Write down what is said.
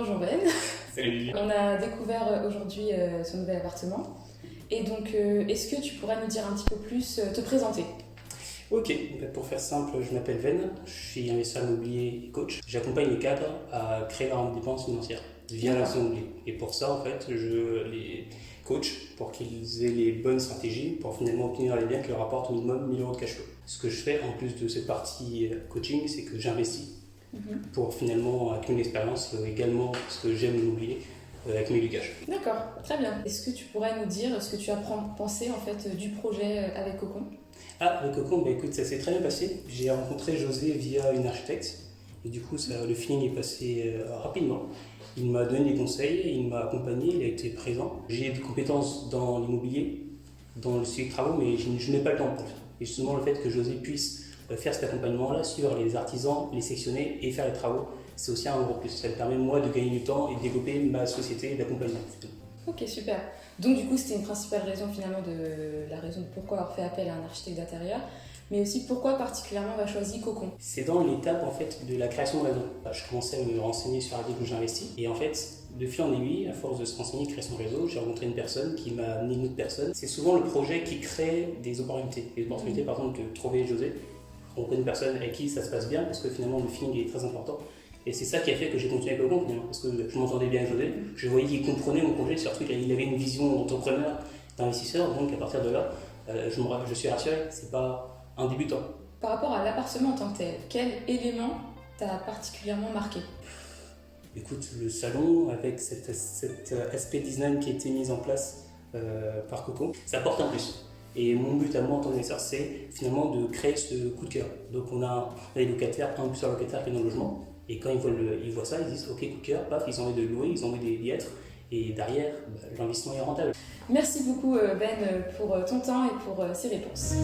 Bonjour Ben. Salut. On a découvert aujourd'hui son nouvel appartement. Et donc, est-ce que tu pourrais nous dire un petit peu plus, te présenter? Ok, pour faire simple, je m'appelle Ven, je suis investisseur immobilier et coach. J'accompagne les cadres à créer leur indépendance financière via l'action immobilier. Et pour ça, en fait, je les coach pour qu'ils aient les bonnes stratégies pour finalement obtenir les biens qui leur apportent au minimum 1000 euros de cash flow. Ce que je fais en plus de cette partie coaching, c'est que j'investis pour finalement accumuler l'expérience et également, parce que j'aime l'immobilier, accumuler du cash. D'accord, très bien. Est-ce que tu pourrais nous dire ce que tu as pensé en fait du projet avec Cocon? Avec Cocon, bah, écoute, ça s'est très bien passé. J'ai rencontré José via une architecte et du coup, le feeling est passé rapidement. Il m'a donné des conseils, il m'a accompagné, il a été présent. J'ai des compétences dans l'immobilier, dans le suivi de travaux, mais je n'ai pas le temps pour le faire. Et justement, le fait que José puisse faire cet accompagnement-là, suivre les artisans, les sectionner et faire les travaux, c'est aussi un gros plus. Ça me permet, moi, de gagner du temps et de développer ma société d'accompagnement. Ok, super. Donc du coup, c'était une principale raison finalement de la raison de pourquoi avoir fait appel à un architecte d'intérieur, mais aussi pourquoi particulièrement avoir choisi Cocon. C'est dans l'étape en fait de la création de réseau. Je commençais à me renseigner sur la ville où j'investis et en fait, de fil en aiguille, à force de se renseigner, créer son réseau, j'ai rencontré une personne qui m'a amené une autre personne. C'est souvent le projet qui crée des opportunités. Les opportunités, par exemple, de trouver José, rencontrer une personne avec qui ça se passe bien parce que finalement le feeling est très important. Et c'est ça qui a fait que j'ai continué avec Cocon, parce que je m'entendais bien avec José. Je voyais qu'il comprenait mon projet, surtout qu'il avait une vision d'entrepreneur, d'investisseur. Donc à partir de là, je suis rassuré, c'est pas un débutant. Par rapport à l'appartement en tant que tel, quel élément t'a particulièrement marqué? Écoute, le salon avec cet aspect design qui a été mis en place par Cocon, ça apporte un plus. Et mon but à moi en tant qu'investisseur, c'est finalement de créer ce coup de cœur. Donc on a des locataires, un plusieurs locataires qui est dans le logement. Et quand ils voient ça, ils disent ok, coup de cœur, paf, ils ont envie de louer, ils ont envie d'y être. Et derrière, l'investissement est rentable. Merci beaucoup Ben pour ton temps et pour ces réponses.